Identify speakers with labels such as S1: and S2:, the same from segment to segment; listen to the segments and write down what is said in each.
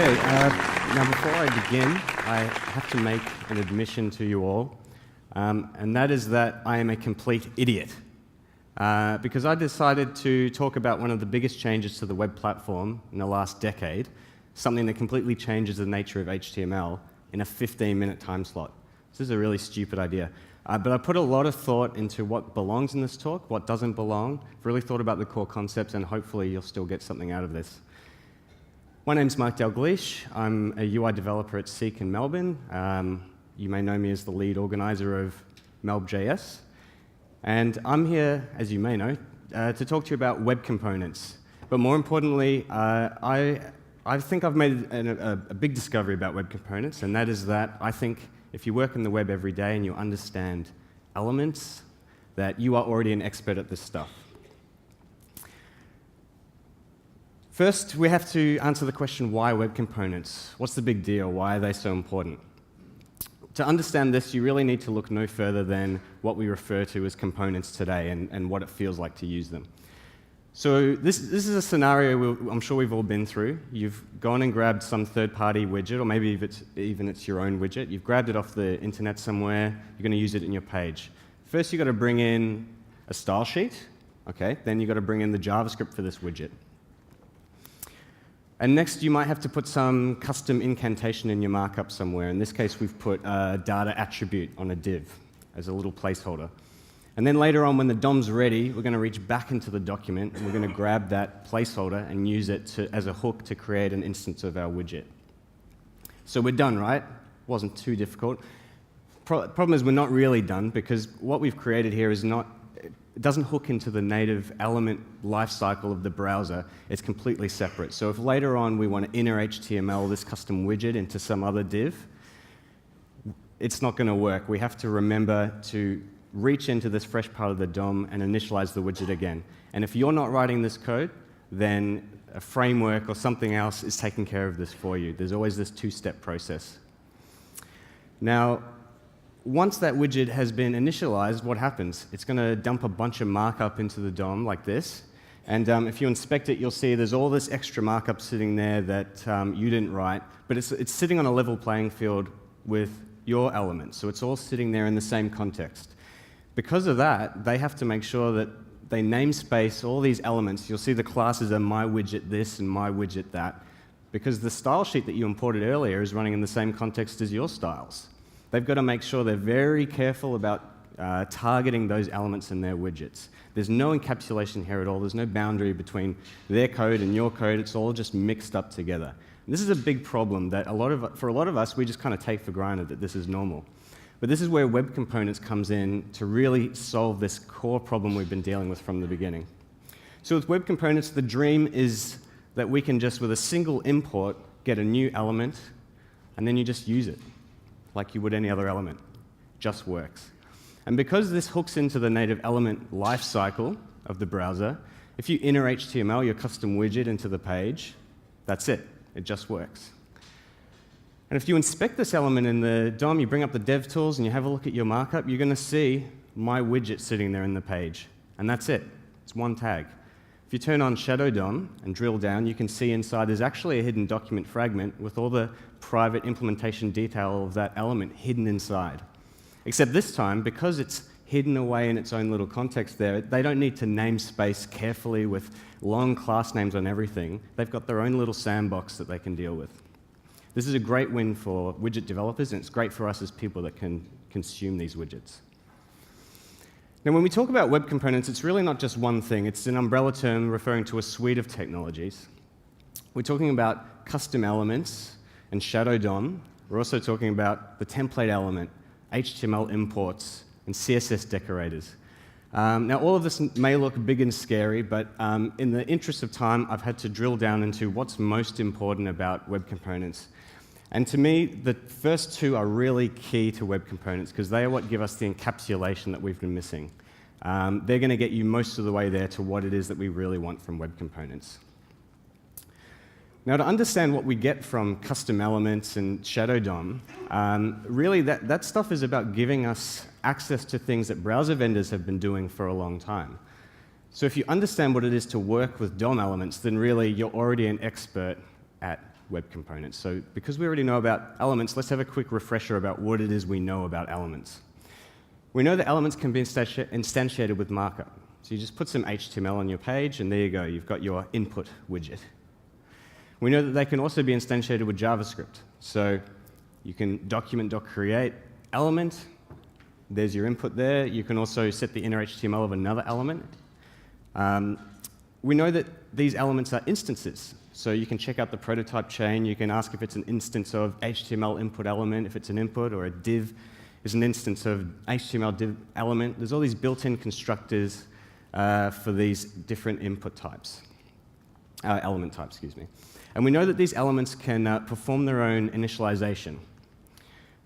S1: Okay, now before I begin, I have to make an admission to you all, and that is that I am a complete idiot. Because I decided to talk about one of the biggest changes to the web platform in the last decade, something that completely changes the nature of HTML in a 15-minute time slot. This is a really stupid idea. But I put a lot of thought into what belongs in this talk, what doesn't belong. I've really thought about the core concepts, and hopefully you'll still get something out of this. My name's Dalgleish. I'm a UI developer at Seek in Melbourne. You may know me as the lead organizer of Melb.js. And I'm here, as you may know, to talk to you about web components. But more importantly, I think I've made a big discovery about web components, and that is that I think if you work in the web every day and you understand elements, that you are already an expert at this stuff. First, we have to answer the question, why web components? What's the big deal? Why are they so important? To understand this, you really need to look no further than what we refer to as components today and what it feels like to use them. So this is a scenario I'm sure we've all been through. You've gone and grabbed some third-party widget, or maybe even it's your own widget. You've grabbed it off the internet somewhere. You're going to use it in your page. First, you've got to bring in a style sheet. Okay, then you've got to bring in the JavaScript for this widget. And next, you might have to put some custom incantation in your markup somewhere. In this case, we've put a data attribute on a div as a little placeholder. And then later on, when the DOM's ready, we're going to reach back into the document, and we're going to grab that placeholder and use it as a hook to create an instance of our widget. So we're done, right? Wasn't too difficult. Problem is, we're not really done, because what we've created here is not it doesn't hook into the native element lifecycle of the browser. It's completely separate. So if later on we want to inner HTML this custom widget into some other div, it's not going to work. We have to remember to reach into this fresh part of the DOM and initialize the widget again. And if you're not writing this code, then a framework or something else is taking care of this for you. There's always this two-step process. Now, once that widget has been initialized, what happens? It's going to dump a bunch of markup into the DOM like this. And if you inspect it, you'll see there's all this extra markup sitting there that you didn't write. But it's sitting on a level playing field with your elements. So it's all sitting there in the same context. Because of that, they have to make sure that they namespace all these elements. You'll see the classes are my widget this and my widget that. Because the style sheet that you imported earlier is running in the same context as your styles. They've got to make sure they're very careful about targeting those elements in their widgets. There's no encapsulation here at all. There's no boundary between their code and your code. It's all just mixed up together. And this is a big problem that for a lot of us, we just kind of take for granted that this is normal. But this is where web components comes in to really solve this core problem we've been dealing with from the beginning. So with web components, the dream is that we can just, with a single import, get a new element, and then you just use it like you would any other element. Just works. And because this hooks into the native element lifecycle of the browser, if you inner HTML your custom widget into the page, that's it. It just works. And if you inspect this element in the DOM, you bring up the dev tools and you have a look at your markup, you're going to see my widget sitting there in the page. And that's it. It's one tag. If you turn on Shadow DOM and drill down, you can see inside there's actually a hidden document fragment with all the private implementation detail of that element hidden inside. Except this time, because it's hidden away in its own little context there, they don't need to namespace carefully with long class names on everything. They've got their own little sandbox that they can deal with. This is a great win for widget developers, and it's great for us as people that can consume these widgets. Now, when we talk about web components, it's really not just one thing. It's an umbrella term referring to a suite of technologies. We're talking about custom elements and Shadow DOM. We're also talking about the template element, HTML imports, and CSS decorators. Now, all of this may look big and scary, but in the interest of time, I've had to drill down into what's most important about web components. And to me, the first two are really key to web components because they are what give us the encapsulation that we've been missing. They're going to get you most of the way there to what it is that we really want from web components. Now, to understand what we get from custom elements and Shadow DOM, really that stuff is about giving us access to things that browser vendors have been doing for a long time. So if you understand what it is to work with DOM elements, then really you're already an expert at web component. So because we already know about elements, let's have a quick refresher about what it is we know about elements. We know that elements can be instantiated with markup. So you just put some HTML on your page, and there you go. You've got your input widget. We know that they can also be instantiated with JavaScript. So you can document.create element. There's your input there. You can also set the inner HTML of another element. We know that these elements are instances. So you can check out the prototype chain. You can ask if it's an instance of HTML input element, if it's an input, or a div is an instance of HTML div element. There's all these built-in constructors for these different input types, element types, excuse me. And we know that these elements can perform their own initialization.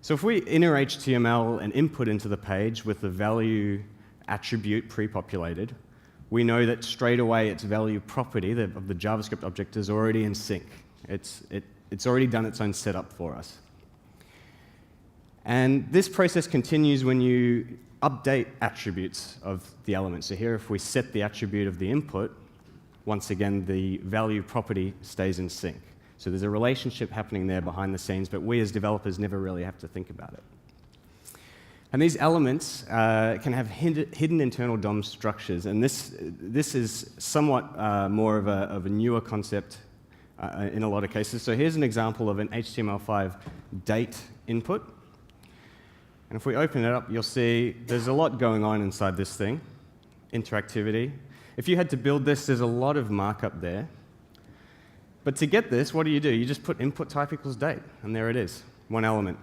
S1: So if we inner HTML an input into the page with the value attribute pre-populated, we know that straight away its value property of the JavaScript object is already in sync. It's already done its own setup for us. And this process continues when you update attributes of the element. So here, if we set the attribute of the input, once again, the value property stays in sync. So there's a relationship happening there behind the scenes, but we as developers never really have to think about it. And these elements can have hidden internal DOM structures, and this is somewhat more of a newer concept in a lot of cases. So here's an example of an HTML5 date input. And if we open it up, you'll see there's a lot going on inside this thing, interactivity. If you had to build this, there's a lot of markup there. But to get this, what do? You just put input type equals date, and there it is, one element.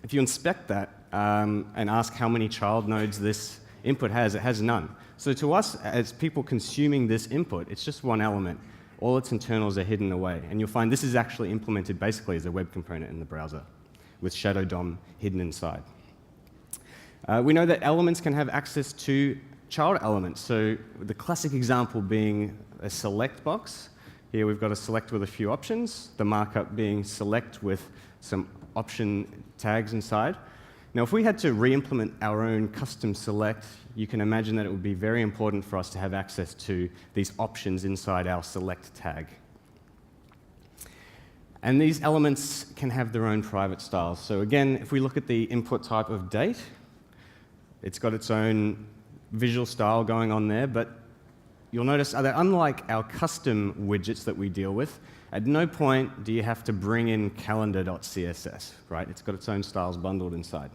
S1: If you inspect that and ask how many child nodes this input has, it has none. So to us, as people consuming this input, it's just one element. All its internals are hidden away. And you'll find this is actually implemented basically as a web component in the browser, with shadow DOM hidden inside. We know that elements can have access to child elements. So the classic example being a select box. Here we've got a select with a few options, the markup being select with some option tags inside. Now, if we had to re-implement our own custom select, you can imagine that it would be very important for us to have access to these options inside our select tag. And these elements can have their own private styles. So again, if we look at the input type of date, it's got its own visual style going on there, but you'll notice that unlike our custom widgets that we deal with, at no point do you have to bring in calendar.css, right? It's got its own styles bundled inside.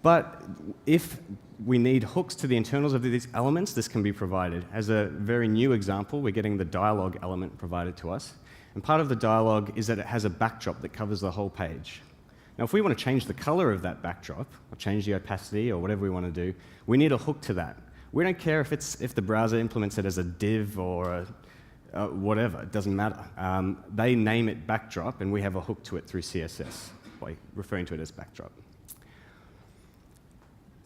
S1: But if we need hooks to the internals of these elements, this can be provided. As a very new example, we're getting the dialog element provided to us. And part of the dialog is that it has a backdrop that covers the whole page. Now, if we want to change the color of that backdrop, or change the opacity, or whatever we want to do, we need a hook to that. We don't care if the browser implements it as a div or whatever, it doesn't matter. They name it backdrop, and we have a hook to it through CSS by referring to it as backdrop.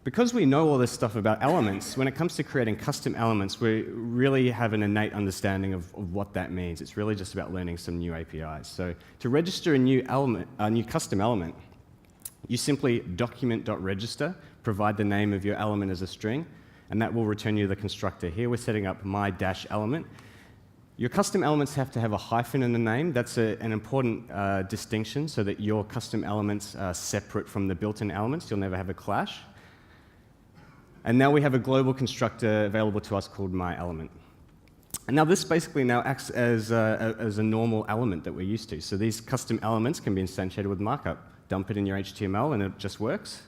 S1: Because we know all this stuff about elements, when it comes to creating custom elements, we really have an innate understanding of what that means. It's really just about learning some new APIs. So to register a new custom element, you simply document.register, provide the name of your element as a string, and that will return you the constructor. Here we're setting up my-element. Your custom elements have to have a hyphen in the name. That's an important distinction so that your custom elements are separate from the built-in elements. You'll never have a clash. And now we have a global constructor available to us called myElement. And now this basically now acts as a normal element that we're used to. So these custom elements can be instantiated with markup. Dump it in your HTML and it just works.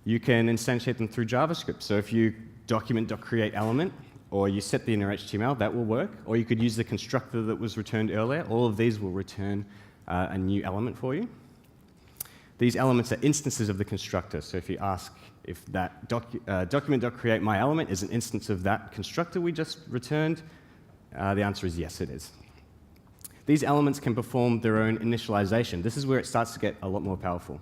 S1: You can instantiate them through JavaScript. So if you document.create element, or you set the inner HTML, that will work. Or you could use the constructor that was returned earlier. All of these will return a new element for you. These elements are instances of the constructor. So if you ask if that document.create my element is an instance of that constructor we just returned, the answer is yes, it is. These elements can perform their own initialization. This is where it starts to get a lot more powerful.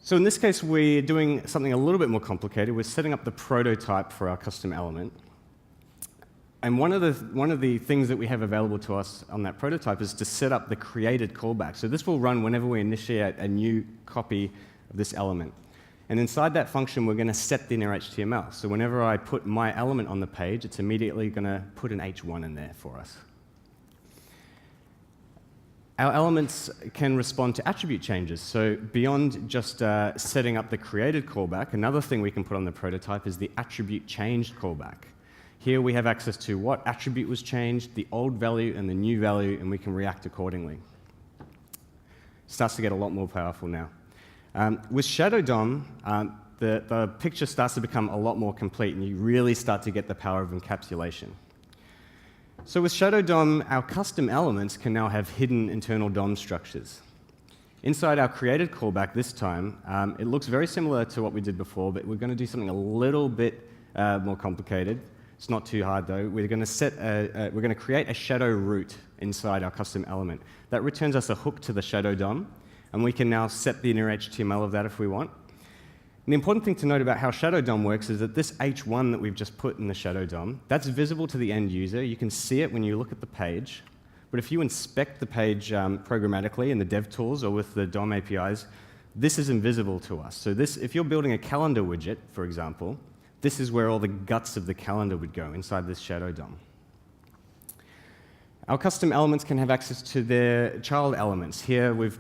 S1: So in this case, we're doing something a little bit more complicated. We're setting up the prototype for our custom element. And one of the things that we have available to us on that prototype is to set up the created callback. So this will run whenever we initiate a new copy of this element. And inside that function, we're going to set the inner HTML. So whenever I put my element on the page, it's immediately going to put an H1 in there for us. Our elements can respond to attribute changes. So beyond just setting up the created callback, another thing we can put on the prototype is the attribute changed callback. Here we have access to what attribute was changed, the old value and the new value, and we can react accordingly. Starts to get a lot more powerful now. With Shadow DOM, the picture starts to become a lot more complete, and you really start to get the power of encapsulation. So with Shadow DOM, our custom elements can now have hidden internal DOM structures. Inside our created callback this time, it looks very similar to what we did before, but we're going to do something a little bit more complicated. It's not too hard though. We're going to create a shadow root inside our custom element. That returns us a hook to the Shadow DOM, and we can now set the inner HTML of that if we want. And the important thing to note about how Shadow DOM works is that this H1 that we've just put in the Shadow DOM, that's visible to the end user. You can see it when you look at the page. But if you inspect the page programmatically in the dev tools or with the DOM APIs, this is invisible to us. So this, if you're building a calendar widget, for example, this is where all the guts of the calendar would go, inside this Shadow DOM. Our custom elements can have access to their child elements. Here we've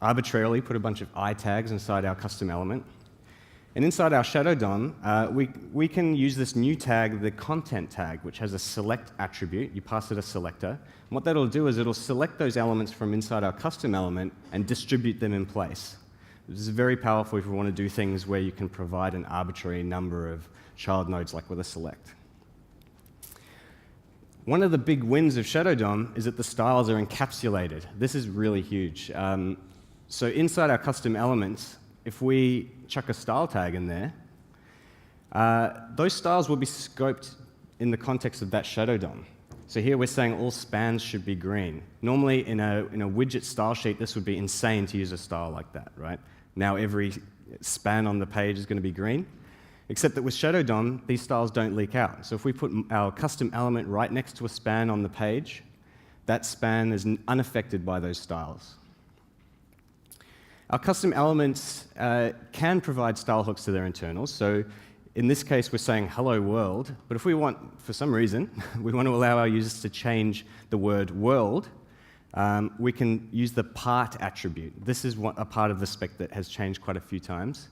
S1: arbitrarily put a bunch of I tags inside our custom element. And inside our Shadow DOM, we can use this new tag, the content tag, which has a select attribute. You pass it a selector. And what that'll do is it'll select those elements from inside our custom element and distribute them in place. This is very powerful if you want to do things where you can provide an arbitrary number of child nodes, like with a select. One of the big wins of Shadow DOM is that the styles are encapsulated. This is really huge. So inside our custom elements, if we chuck a style tag in there, those styles will be scoped in the context of that Shadow DOM. So here we're saying all spans should be green. Normally in a widget style sheet, this would be insane to use a style like that, right? Now every span on the page is going to be green, except that with Shadow DOM, these styles don't leak out. So if we put our custom element right next to a span on the page, that span is unaffected by those styles. Our custom elements can provide style hooks to their internals. So in this case, we're saying hello world. But if we want, for some reason, we want to allow our users to change the word world, we can use the part attribute. This is a part of the spec that has changed quite a few times.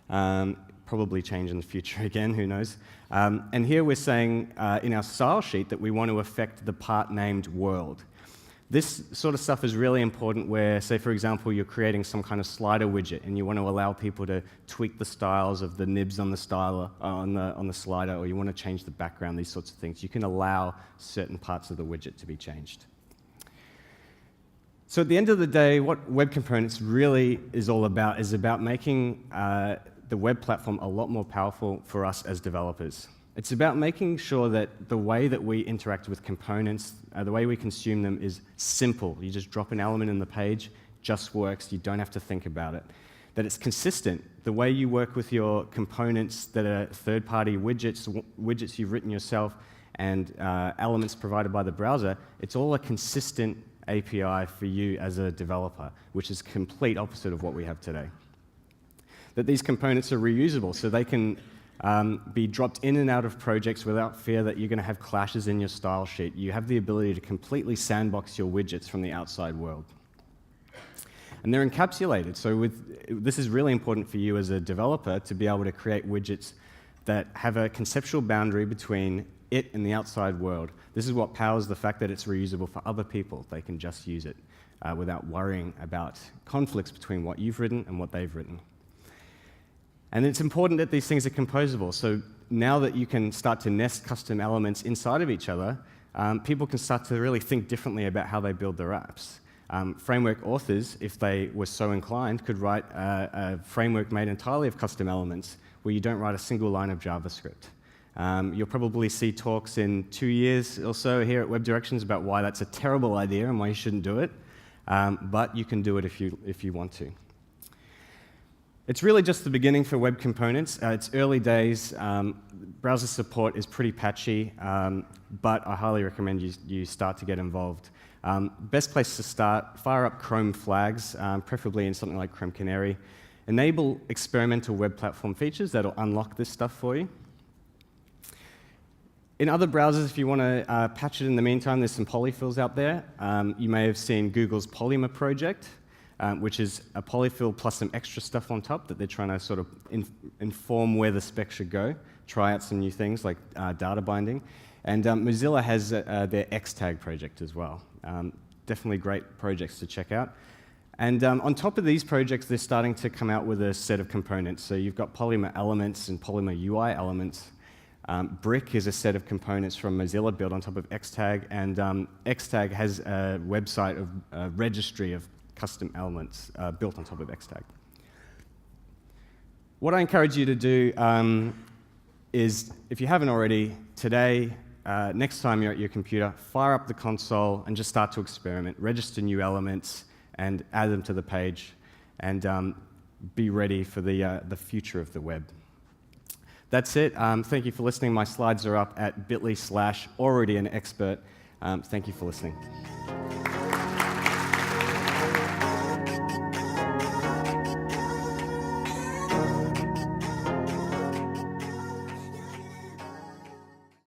S1: Probably change in the future again, who knows. And here we're saying in our style sheet that we want to affect the part named world. This sort of stuff is really important where, say, for example, you're creating some kind of slider widget and you want to allow people to tweak the styles of the nibs on the styler, on the slider, or you want to change the background, these sorts of things. You can allow certain parts of the widget to be changed. So at the end of the day, what Web Components really is all about is about making the web platform a lot more powerful for us as developers. It's about making sure that the way that we interact with components, the way we consume them is simple. You just drop an element in the page, just works, you don't have to think about it. That it's consistent. The way you work with your components that are third-party widgets you've written yourself, and elements provided by the browser, it's all a consistent API for you as a developer, which is complete opposite of what we have today. That these components are reusable, so they can be dropped in and out of projects without fear that you're going to have clashes in your style sheet. You have the ability to completely sandbox your widgets from the outside world. And they're encapsulated, so this is really important for you as a developer to be able to create widgets that have a conceptual boundary between it and the outside world. This is what powers the fact that it's reusable for other people. They can just use it without worrying about conflicts between what you've written and what they've written. And it's important that these things are composable. So now that you can start to nest custom elements inside of each other, people can start to really think differently about how they build their apps. Framework authors, if they were so inclined, could write a framework made entirely of custom elements where you don't write a single line of JavaScript. You'll probably see talks in 2 years or so here at Web Directions about why that's a terrible idea and why you shouldn't do it, but you can do it if you want to. It's really just the beginning for Web Components. It's early days. Browser support is pretty patchy, but I highly recommend you start to get involved. Best place to start, fire up Chrome flags, preferably in something like Chrome Canary. Enable experimental web platform features that'll unlock this stuff for you. In other browsers, if you want to patch it in the meantime, there's some polyfills out there. You may have seen Google's Polymer project, which is a polyfill plus some extra stuff on top that they're trying to sort of inform where the spec should go, try out some new things like data binding. And Mozilla has their Xtag project as well. Definitely great projects to check out. And on top of these projects, they're starting to come out with a set of components. So you've got Polymer elements and Polymer UI elements. Brick is a set of components from Mozilla built on top of Xtag, and Xtag has a website of a registry of custom elements built on top of Xtag. What I encourage you to do is, if you haven't already, today, next time you're at your computer, fire up the console and just start to experiment. Register new elements and add them to the page, and be ready for the future of the web. That's it. Thank you for listening. My slides are up at bit.ly/alreadyAnExpert. Thank you for listening.